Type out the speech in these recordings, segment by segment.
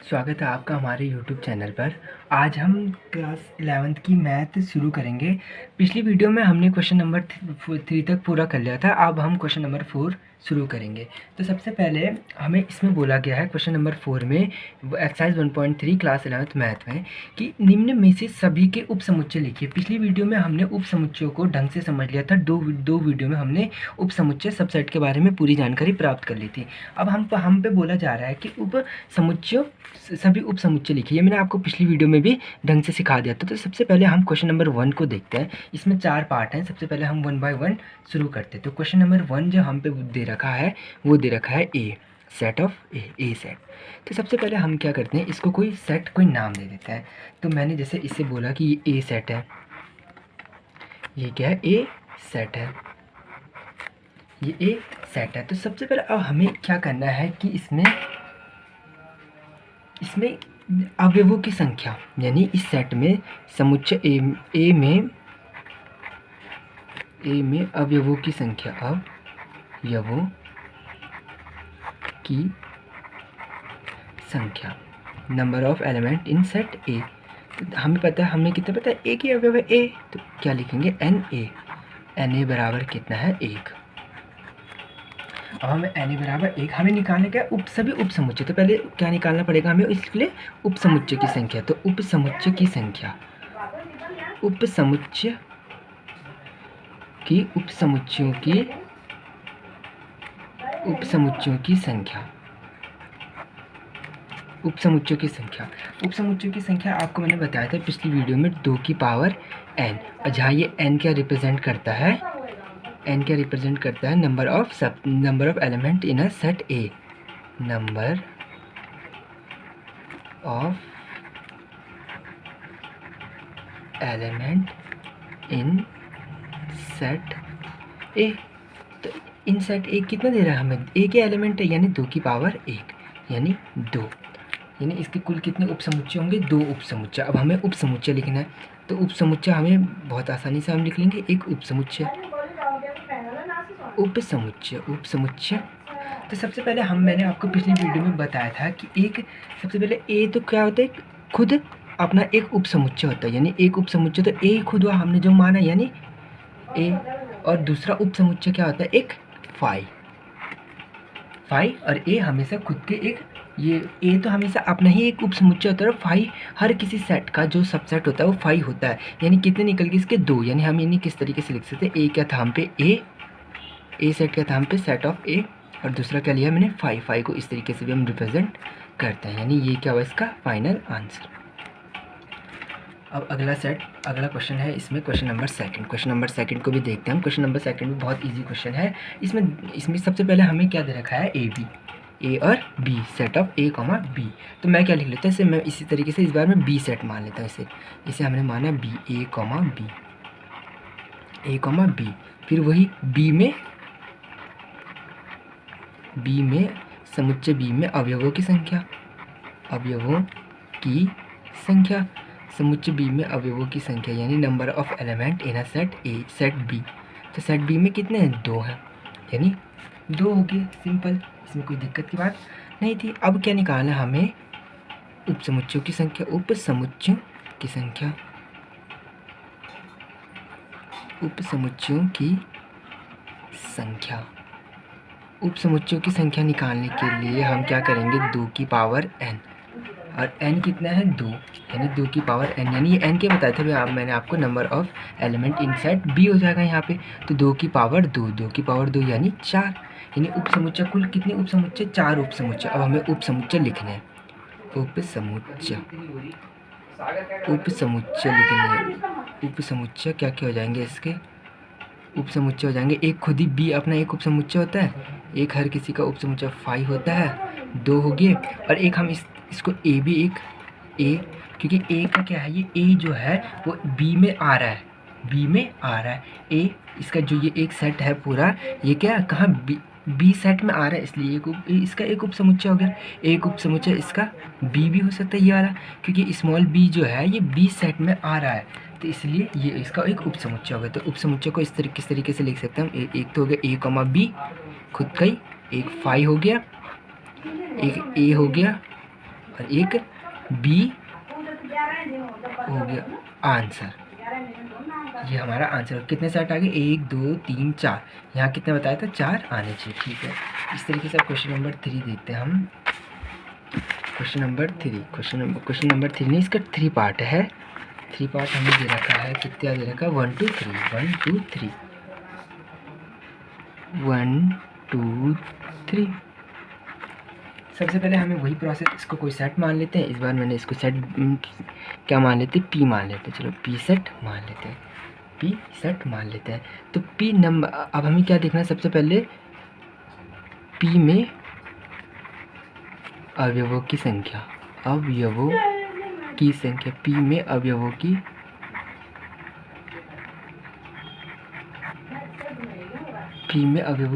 स्वागत है आपका हमारे यूट्यूब चैनल पर। आज हम क्लास 11th की मैथ शुरू करेंगे। पिछली वीडियो में हमने क्वेश्चन नंबर 3 तक पूरा कर लिया था। अब हम क्वेश्चन नंबर 4 शुरू करेंगे। तो सबसे पहले हमें इसमें बोला गया है क्वेश्चन नंबर 4 में एक्सरसाइज 1.3 क्लास 11th मैथ में कि निम्न में से सभी के उप समुच्चय लिखिए। पिछली वीडियो में हमने उप समुच्चयों को ढंग से समझ लिया था। दो वीडियो में हमने उप समुच्चय सबसेट के बारे में पूरी जानकारी प्राप्त कर ली थी। अब हम पे बोला जा रहा है कि उप समुच्चयों सभी उप समुच्चय लिखिए। मैंने आपको पिछली वीडियो में भी ढंग से सिखा दिया था। तो सबसे पहले हम क्वेश्चन नंबर 1 को देखते हैं। इसमें 4 पार्ट हैं। सबसे पहले हम 1 बाय 1 शुरू करते हैं। तो क्वेश्चन नंबर 1 जो हम पे दे रखा है वो दे रखा है ए सेट ऑफ ए सेट। तो सबसे पहले हम क्या करते हैं, इसको कोई सेट कोई नाम दे देते हैं। तो मैंने जैसे इससे बोला कि ये ए सेट है, ये क्या है, ए सेट है, ये ए सेट है। तो सबसे पहले अब हमें क्या करना है कि इसमें अवयवों की संख्या, यानी इस सेट में समुच्चय ए में अवयवों की संख्या, अवयवों की संख्या, number of element in set ए। हमें पता है, हमें कितना पता है, ए की अवयव है ए, तो क्या लिखेंगे, एन ए बराबर कितना है, 1। अब हमें एन ए बराबर 1 हमें निकालने का सभी उप समुच्चय। तो पहले क्या निकालना पड़ेगा हमें, इसके लिए उप समुच्चय की संख्या। तो उप समुच्चय की संख्या, उप समुच्चयों की संख्या आपको मैंने बताया था पिछली वीडियो में 2 की पावर n। और जहाँ ये n क्या रिप्रेजेंट करता है, number of element in a set A, number of element in set ए। तो इन सेट ए कितना दे रहा है हमें, ए के एलिमेंट है यानी 2 की पावर 1 यानी 2, यानी इसके कुल कितने उप समुच्चय होंगे, 2 उप समुच्चय। अब हमें उप समुच्चय लिखना है। तो उप समुच्चय हमें बहुत आसानी से हम लिख लेंगे, एक उप समुच्चय। तो सबसे पहले मैंने आपको पिछली वीडियो में बताया था कि सबसे पहले ए तो क्या होता है, खुद अपना एक उप समुच्चय होता है, यानी एक उप समुच्चय तो ए खुद हुआ, हमने जो माना यानी ए। और दूसरा उप समुच्चय क्या होता है, एक फाई और ए हमेशा खुद के एक, ये ए तो हमेशा अपना ही एक उप समुच्चय होता है। और फाई हर किसी सेट का जो सबसेट होता है वो फाई होता है। यानी कितने निकल गए इसके, 2। यानी हम यानी किस तरीके से लिख सकते हैं, ए क्या था हम पे ए सेट क्या था हम पे सेट ऑफ ए, और दूसरा क्या लिया मैंने, फाई को इस तरीके से भी हम रिप्रेजेंट करते हैं। यानी ये क्या हुआ इसका फाइनल आंसर। अब अगला क्वेश्चन है इसमें, क्वेश्चन नंबर सेकंड को भी देखते हैं हम। क्वेश्चन नंबर सेकंड भी बहुत इजी क्वेश्चन है। इसमें सबसे पहले हमें क्या दे रखा है, ए और B, set of A comma B. तो मैं क्या लिख लेता हूँ इसे, मैं इसी तरीके से इस बार मैं बी सेट मान लेता हूँ इसे हमने माना बी, ए कॉमा बी। फिर वही बी में समुच्चय बी में अवयवों की संख्या, यानी number of element in a set A, set B. तो सेट बी में कितने हैं, 2 हैं, यानी 2 हो गए, सिंपल, इसमें कोई दिक्कत की बात नहीं थी। अब क्या निकालना है हमें, उप समुच्चयों की संख्या, उप समुच्चयों की संख्या निकालने के लिए हम क्या करेंगे, 2 की पावर n, और n कितना है, 2, यानी 2 की पावर n, यानी ये n के बताए थे मैंने आपको, number of element in set B हो जाएगा यहाँ पे। तो 2 की पावर 2 यानी 4, यानी उप समुच्चय कुल कितने उप समुच्चय, 4 उप समुच्चय। अब हमें उप समुच्चय लिखने हैं, उप समुच्चय क्या क्या हो जाएंगे इसके, उप समुच्चय हो जाएंगे, एक खुद ही बी अपना एक उप समुच्चय होता है, एक हर किसी का उप समुच्चय फाई होता है, 2 हो गए। और एक हम इसको ए भी एक ए, क्योंकि ए का क्या है, ये ए जो है वो बी में आ रहा है, ए इसका जो ये एक सेट है पूरा, ये क्या कहाँ बी सेट में आ रहा है, इसलिए इसका एक उप समुच्चय हो गया। एक उप समुच्चय इसका बी भी हो सकता है ये वाला, क्योंकि स्मॉल बी जो है ये बी सेट में आ रहा है। तो इसलिए ये इसका एक उपसमुच्चय होगा। तो उपसमुच्चय को किस तरीके से लिख सकते हैं हम, एक तो हो गया ए कॉमा बी खुद का ही, एक फाई हो गया, एक ए हो गया और एक बी हो गया आंसर। ये हमारा आंसर। कितने सेट आ गए, 1 2 3 4, यहाँ कितने बताया था, 4 आने चाहिए। ठीक है, इस तरीके से क्वेश्चन नंबर 3 देखते हैं हम। क्वेश्चन नंबर 3 नहीं, इसका 3 पार्ट है। 3 पार्ट हमें दे रखा है, कितना दे रखा है, 1 2 3 1 2 3 1 2 3। सबसे पहले हमें वही प्रोसेस, इसको कोई सेट मान लेते हैं। इस बार मैंने इसको सेट क्या मान लेते हैं, पी मान लेते हैं। चलो पी सेट मान लेते हैं, पी सेट मान लेते हैं। तो पी नंबर, अब हमें क्या देखना है, सबसे पहले पी में अवयवों की संख्या, अवयवों की संख्या, पी में अवयवों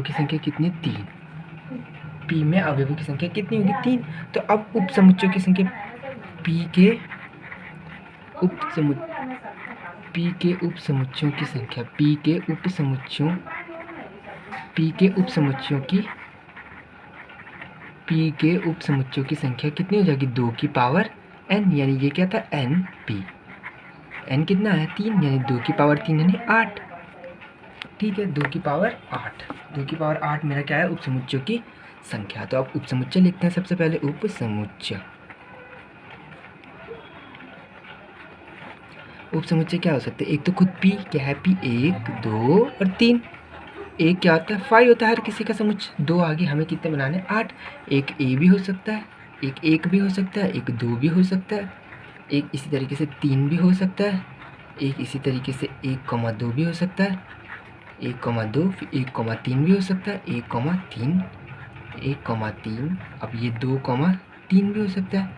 की संख्या कितनी, 3। पी में अवयवों की संख्या कितनी होगी, 3। तो अब उपसमुच्चयों की संख्या, पी के उपसमुच्चयों की संख्या, पी के उपसमुच्चयों की संख्या कितनी हो जाएगी, 2 की पावर n, यानी ये क्या था, n p। n कितना है, 3, यानी 2 की पावर 3 यानी 8। ठीक है, 2 की पावर 8, 2 की पावर 8 मेरा क्या है, उपसमुच्चयों की संख्या। तो अब उपसमुच्चय लिखते हैं सबसे पहले, उपसमुच्चय क्या हो सकते हैं, एक तो खुद p क्या है, p 1 2 और 3। एक क्या होता है, 5 होता है हर किसी का समुच्चय। 2 आगे हमें कितने बनाने, 8। एक a भी हो सकता है, एक 1 भी हो सकता है, एक 2 भी हो सकता है, एक इसी तरीके से 3 भी हो सकता है, एक इसी तरीके से 1,2 भी हो सकता है, 1,2 फिर 1,3 भी हो सकता है, 1,3 1,3। अब ये 2,3 भी हो सकता है,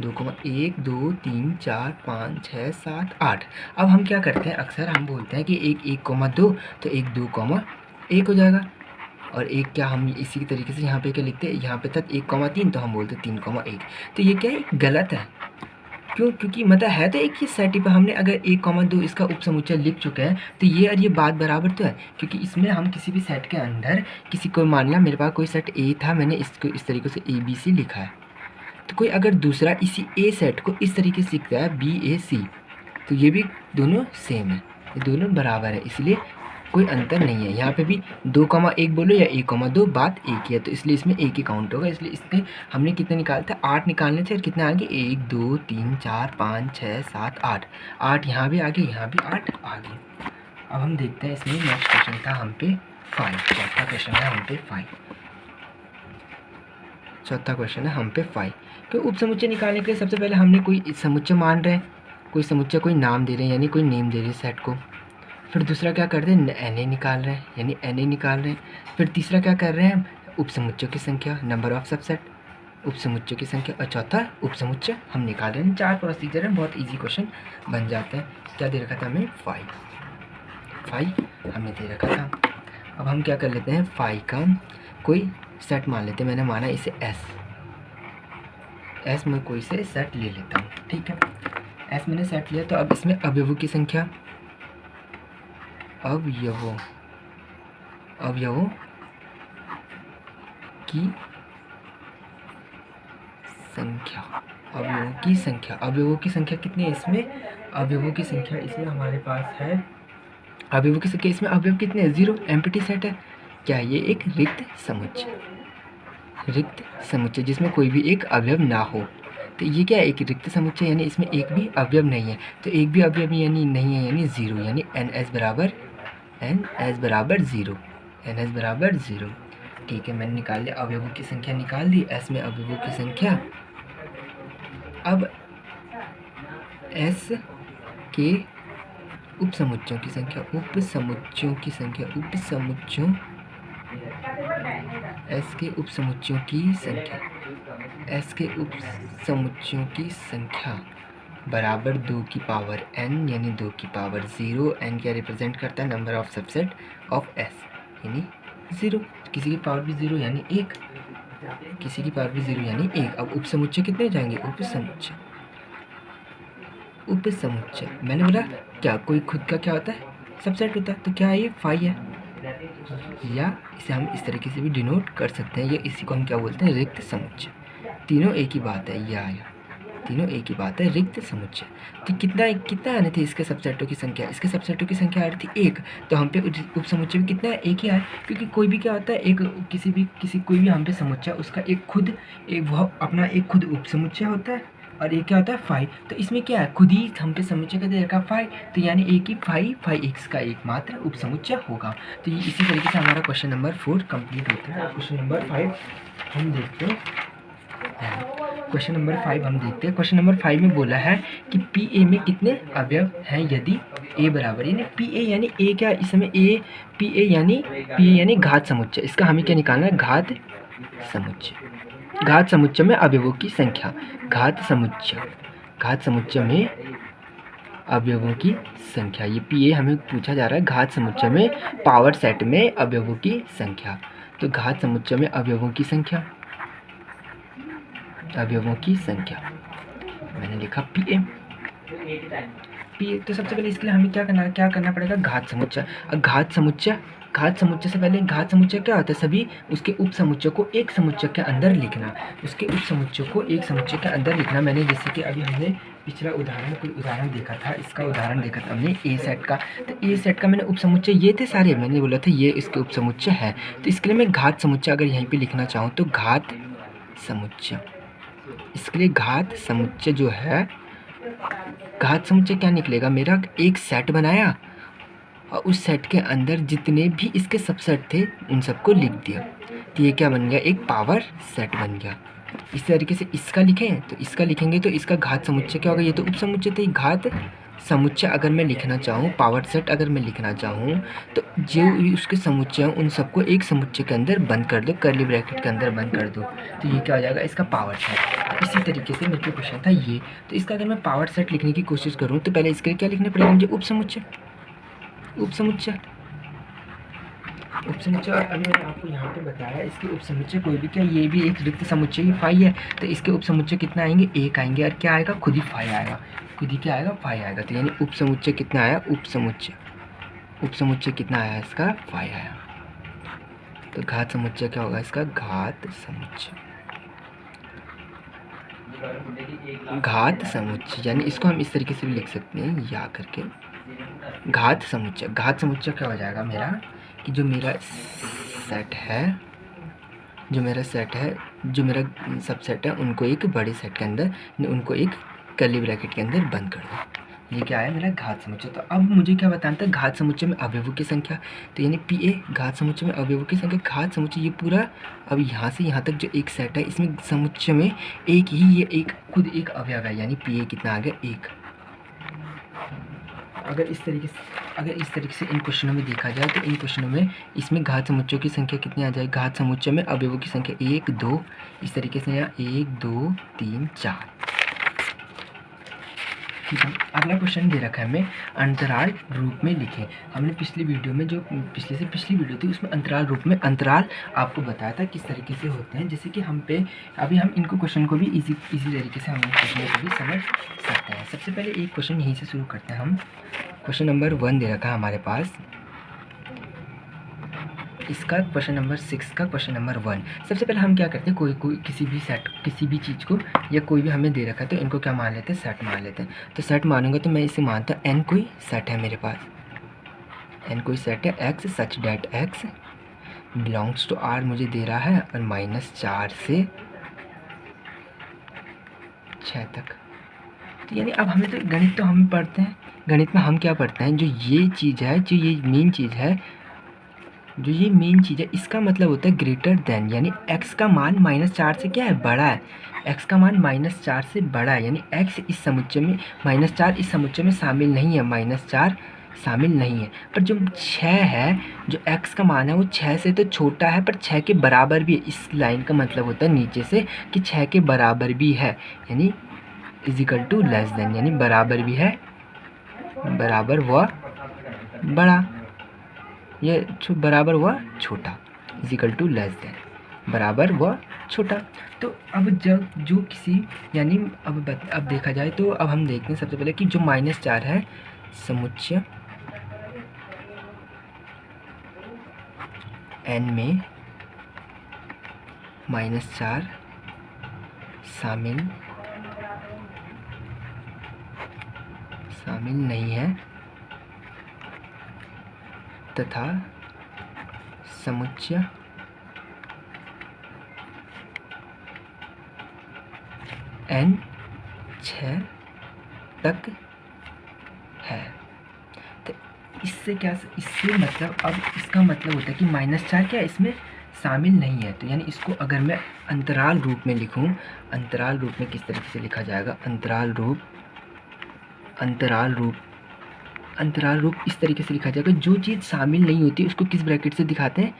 2,1 2 3 4 5 6 7 8। अब हम क्या करते हैं, अक्सर हम बोलते हैं कि एक 1,2 तो एक 2,1 हो जाएगा, और एक क्या हम इसी तरीके से यहाँ पे क्या लिखते हैं, यहाँ पे था 1,3 तो हम बोलते 3,1। तो ये क्या है, गलत है। क्यों, क्योंकि मतलब है तो एक ही सेट पर, हमने अगर 1,2 इसका उपसमुच्चय लिख चुके हैं तो ये और ये बात बराबर तो है, क्योंकि इसमें हम किसी भी सेट के अंदर किसी को, मान लिया मेरे पास कोई सेट ए था, मैंने इसको इस तरीके से ABC लिखा है, तो कोई अगर दूसरा इसी ए सेट को इस तरीके से लिखता है BAC, तो ये भी दोनों सेम है, ये दोनों बराबर है, इसलिए कोई अंतर नहीं है। यहाँ पे भी 2,1 बोलो या 1,2 बात एक ही है, तो इसलिए इसमें एक ही काउंट होगा। इसलिए इसमें हमने कितने निकाले थे, 8 निकालने थे, और कितने आगे, 1 2 3 4 5 6 7 8, 8 यहाँ भी आगे, यहाँ भी 8 आगे। अब हम देखते हैं, इसमें नेक्स्ट क्वेश्चन था हम पे 5, चौथा क्वेश्चन है हम पे 5, चौथा क्वेश्चन है हम पे 5। तो उपसमुच्चय निकालने के लिए सबसे पहले हमने कोई समुच्चय मान रहे हैं, कोई समुच्चय कोई नाम दे रहे हैं, यानी कोई नेम दे रहे हैं सेट को। फिर दूसरा क्या कर रहे हैं, NA निकाल रहे हैं, यानी NA निकाल रहे हैं। फिर तीसरा क्या कर रहे हैं, उपसमुच्चयों की संख्या, नंबर ऑफ सबसेट, उपसमुच्चयों की संख्या, और चौथा उपसमुच्चय हम निकाल रहे हैं। 4 प्रोसीजर हैं, बहुत ईजी क्वेश्चन बन जाते हैं। क्या दे रखा था हमें, 5 हमें दे रखा था। अब हम क्या कर लेते हैं, 5 का कोई सेट मान लेते हैं। मैंने माना इसे S में कोई से सेट ले लेता हूँ। ठीक है, S मैंने सेट लिया, तो अब इसमें अवयवों की संख्या, अवयवों की संख्या कितनी है इसमें, अवयवों की संख्या इसमें हमारे पास है, अवयवों की संख्या इसमें अवयव कितने हैं, 0, एम्प्टी सेट है। क्या ये एक रिक्त समुच्चय जिसमें कोई भी एक अवयव ना हो, तो ये क्या है, एक रिक्त समुच्चय, यानी इसमें एक भी अवयव नहीं है। तो एक भी अवयव यानी नहीं है, यानी 0, यानी NS बराबर 0। ठीक है, मैंने निकाल लिया, अवयवों की संख्या निकाल दी, S में अवयवों की संख्या। अब S के उपसमुच्चयों की संख्या, S के उपसमुच्चयों की संख्या बराबर 2 की पावर n, यानी 2 की पावर 0। n क्या रिप्रेजेंट करता है, number of subset of S, यानी 0। किसी की पावर भी 0 यानी 1, किसी की पावर भी 0 यानी 1। अब उपसमुच्चय कितने जाएंगे, उपसमुच्चय उपसमुच्चय। मैंने बोला क्या कोई खुद का क्या होता है, सबसेट होता है, तो क्या है ये फाई है, या इसे हम इस तरीके से भी डिनोट कर सकते हैं, या इसी को हम क्या बोलते हैं, रिक्त समुच्चय। तीनों एक ही बात है, ये आया, तीनों एक ही बात है, रिक्त समुच्चय। तो कितना कितना आने थे इसके सबसेटों की संख्या, इसके सबसेटों की संख्या आ रही थी 1, तो हम पे उपसमुच्चय भी कितना है, एक ही आया, क्योंकि कोई भी क्या होता है, एक किसी कोई भी हम पे समुच्चय, उसका एक खुद एक वह अपना एक खुद उपसमुच्चय होता है, और एक क्या होता है फाई। तो इसमें क्या है, खुद ही हम पे समुच्चय का दे रखा फाई, तो यानी एक ही फाई एक्स का एकमात्र उपसमुच्चय होगा। तो ये इसी तरीके से हमारा क्वेश्चन नंबर 4 कंप्लीट होता है। क्वेश्चन नंबर 5 हम देखते हैं। क्वेश्चन नंबर 5 हम देखते हैं। क्वेश्चन नंबर 5 में बोला है कि पी ए में कितने अवयव हैं यदि ए बराबर, यानी पी ए यानी ए क्या, इस समय ए पी ए यानी घात समुच्चय, इसका हमें क्या निकालना है, घात समुच्चय। घात समुच्चय में अवयवों की संख्या, घात समुच्चय में अवयवों की संख्या, ये पी ए हमें पूछा जा रहा है। घात समुच्चय में पावर सेट में अवयवों की संख्या, तो घात समुच्चय में अवयवों की संख्या मैंने लिखा पी ए। तो सबसे पहले इसके लिए हमें क्या करना पड़ेगा, घात समुच्चय। घात समुच्चय से पहले, घात समुच्चय क्या होता है, सभी उसके उप समुच्चय को एक समुच्चय के अंदर लिखना, उसके उप समुच्चय को एक समुच्चय के अंदर लिखना। मैंने जैसे कि अभी हमने पिछला कोई उदाहरण देखा था, इसका उदाहरण देखा था हमने ए सेट का, तो ए सेट का मैंने उप समुच्चय ये थे सारे, मैंने बोला था ये इसके उप समुच्चय है। तो इसके लिए मैं घात समुच्चय अगर यहीं पर लिखना चाहूँ तो घात समुच्चय, इसके लिए घात समुच्चय जो है, घात समुच्चय क्या निकलेगा, मेरा एक सेट बनाया और उस सेट के अंदर जितने भी इसके सबसेट थे उन सबको लिख दिया, तो ये क्या बन गया, एक पावर सेट बन गया। इस तरीके से इसका लिखें तो इसका लिखेंगे तो इसका घात समुच्चय क्या होगा, ये तो उप समुच्चय थे, घात समुच्चय अगर मैं लिखना चाहूँ, पावर सेट अगर मैं लिखना चाहूँ, तो जो उसके समुच्चय हैं उन सबको एक समुच्चय के अंदर बंद कर दो, कर्ली ब्रैकेट के अंदर बंद कर दो, तो ये क्या हो जाएगा, इसका पावर सेट। इसी तरीके से मेरे को क्वेश्चन था ये, तो इसका अगर मैं पावर सेट लिखने की कोशिश करूँ तो पहले इसके लिए क्या लिखना पड़ेगा मुझे, उप समुच्चय। और अभी मैंने आपको यहाँ पे बताया इसके उप समुच्चय कोई भी क्या, ये भी एक रिक्त समुच्चय ही फाई है, तो इसके उप समुच्चय कितना आएंगे, एक आएंगे, और क्या आएगा, खुद ही फाई आएगा, फाई आएगा। तो यानी उप समुच्चय कितना आया, उप समुच्चय कितना आया इसका, फाई आया। तो घात समुच्चय क्या होगा इसका, घात समुच्चय, यानी इसको हम इस तरीके से भी लिख सकते हैं, या करके घात समुच्चय क्या हो जाएगा मेरा, कि जो मेरा सेट है, जो मेरा सबसेट है, उनको एक बड़े सेट के अंदर, उनको एक कर्ली ब्रैकेट के अंदर बंद कर दो, ये क्या है मेरा घात समुच्चय। तो अब मुझे क्या बताना था, घात समुच्चय में अवयवों की संख्या, तो यानी पी ए घात समुच्चय में अवयवों की संख्या, घात समुच्चय ये पूरा, अब यहाँ से यहाँ तक जो एक सेट है इसमें समुच्चय में एक ही, ये एक खुद एक अवयव है, यानी पी ए कितना आ गया, एक। अगर इस तरीके से इन क्वेश्चनों में देखा जाए तो इन क्वेश्चनों में इसमें घात समुच्चयों की संख्या कितनी आ जाए, घात समुच्चय में अवयवों की संख्या 1 2, इस तरीके से यहाँ 1 2 3 4। ठीक है, अगला क्वेश्चन दे रखा है हमें, अंतराल रूप में लिखें। हमने पिछली वीडियो में जो पिछली वीडियो थी उसमें अंतराल रूप में अंतराल आपको बताया था किस तरीके से होते हैं, जैसे कि हम पे अभी हम इनको क्वेश्चन को भी इजी तरीके से हम क्वेश्चन को भी समझ सकते हैं। सबसे पहले एक क्वेश्चन यहीं से शुरू करते हैं हम। क्वेश्चन नंबर 1 दे रखा है हमारे पास, इसका क्वेश्चन नंबर 6 का क्वेश्चन नंबर 1। सबसे पहले हम क्या करते हैं, कोई किसी भी चीज़ को या कोई भी हमें दे रखा है तो इनको क्या मान लेते हैं, सेट मान लेते हैं। तो सेट मानूंगा तो मैं इसे मानता हूँ n कोई सेट है मेरे पास, n कोई सेट है x such that x belongs to r मुझे दे रहा है, और -4 से 6 तक। तो यानी अब हमें तो गणित तो हम पढ़ते हैं, गणित में हम क्या पढ़ते हैं, जो ये चीज़ है, जो ये मेन चीज़ है, इसका मतलब होता है ग्रेटर देन, यानी x का मान -4 से क्या है, बड़ा है, x का मान -4 से बड़ा है, यानी x इस समुच्चय में, -4 इस समुच्चय में शामिल नहीं है, -4 शामिल नहीं है। पर जो 6 है, जो x का मान है वो 6 से तो छोटा है पर 6 के बराबर भी है। इस लाइन का मतलब होता है नीचे से कि 6 के बराबर भी है, यानी इजिकल टू लेस देन, यानी बराबर भी है, बराबर व बड़ा, ये बराबर व छोटा, इजिकल टू लेस देन, बराबर व छोटा। तो अब जब जो किसी यानी अब देखा जाए तो अब हम देखते हैं सबसे पहले कि जो -4 है समुच्चय n में -4 शामिल नहीं है तथा समुच्चय n 6 तक है। तो इससे मतलब अब इसका मतलब होता है कि -4 क्या इसमें शामिल नहीं है। तो यानी इसको अगर मैं अंतराल रूप में लिखूं, अंतराल रूप में किस तरीके से लिखा जाएगा, अंतराल रूप इस तरीके से लिखा जाएगा, जो चीज़ शामिल नहीं होती उसको किस ब्रैकेट से दिखाते हैं,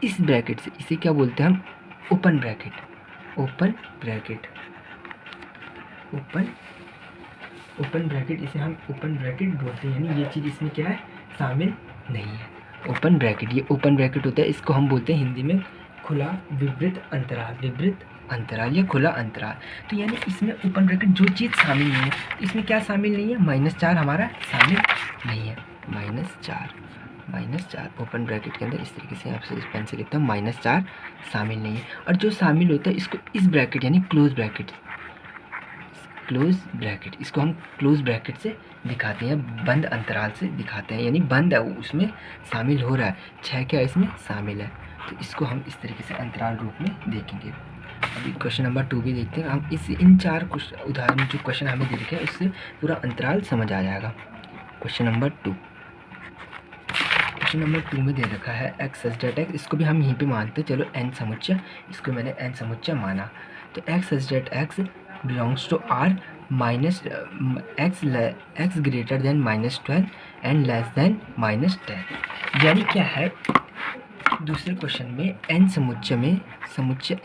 इस ब्रैकेट से। इसे क्या बोलते हैं हम, ओपन ब्रैकेट इसे हम ओपन ब्रैकेट बोलते हैं। यानी ये चीज़ इसमें क्या है, शामिल नहीं है, ओपन ब्रैकेट। ये ओपन ब्रैकेट होता है, इसको हम बोलते हैं हिंदी में खुला विवृत अंतराल या खुला अंतराल। तो यानी इसमें ओपन ब्रैकेट जो चीज़ शामिल नहीं है, इसमें क्या शामिल नहीं है, -4 हमारा शामिल नहीं है। -4 ओपन ब्रैकेट के अंदर इस तरीके से आपसे इस पेन से लिखता हूँ, -4 शामिल नहीं है। और जो शामिल होता है इसको इस ब्रैकेट यानी क्लोज ब्रैकेट इसको हम क्लोज ब्रैकेट से दिखाते हैं, बंद अंतराल से दिखाते हैं। यानी बंद है, उसमें शामिल हो रहा है, 6 क्या इसमें शामिल है। तो इसको हम इस तरीके से अंतराल रूप में देखेंगे। अभी क्वेश्चन नंबर 2 भी देखते हैं हम। इन 4 उदाहरण जो क्वेश्चन हमें दे रखे हैं उससे पूरा अंतराल समझ आ जाएगा। क्वेश्चन नंबर 2 में दे रखा है x सच डेट x, इसको भी हम यहीं पे मानते हैं। चलो n समुच्चय, इसको मैंने n समुच्चय माना। तो x such that x belongs to R minus x greater than -12 and less than -10। यानी क्या है, दूसरे क्वेश्चन में n समुच्चय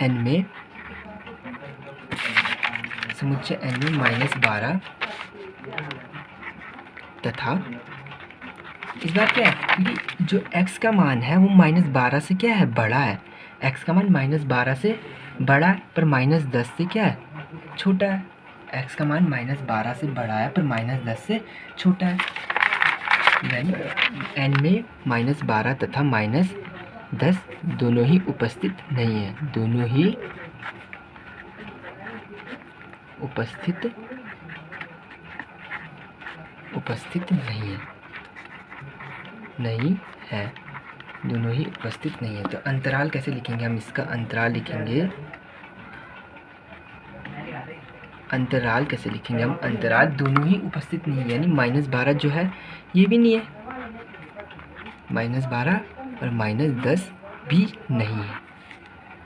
n में -12 तथा इस बार क्या है, क्योंकि जो x का मान है वो -12 से क्या है, बड़ा है। x का मान -12 से बड़ा है पर -10 से क्या है, छोटा है। x का मान -12 से बड़ा है पर -10 से छोटा है। यानी n में -12 तथा -10 दोनों ही उपस्थित नहीं है, उपस्थित नहीं है, दोनों ही उपस्थित नहीं है। तो अंतराल कैसे लिखेंगे हम, इसका अंतराल लिखेंगे, अंतराल दोनों ही उपस्थित नहीं है। यानी -12 जो है ये भी नहीं है, -12 और -10 भी नहीं है।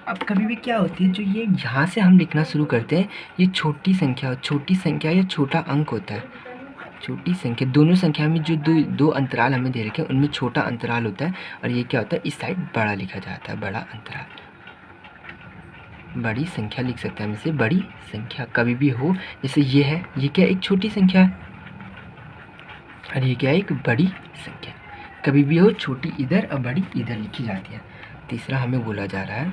अब कभी भी क्या होती है, जो ये यहाँ से हम लिखना शुरू करते हैं, ये छोटी संख्या या छोटा अंक होता है। छोटी संख्या, दोनों संख्या में जो दो अंतराल हमें दे रखे हैं उनमें छोटा अंतराल होता है, और ये क्या होता है, इस साइड बड़ा लिखा जाता है, बड़ा अंतराल। बड़ी संख्या लिख सकते हैं हम इसे, बड़ी संख्या कभी भी हो, जैसे ये है, ये क्या एक छोटी संख्या है और ये क्या एक बड़ी संख्या, कभी भी हो छोटी इधर और बड़ी इधर लिखी जाती है। तीसरा हमें बोला जा रहा है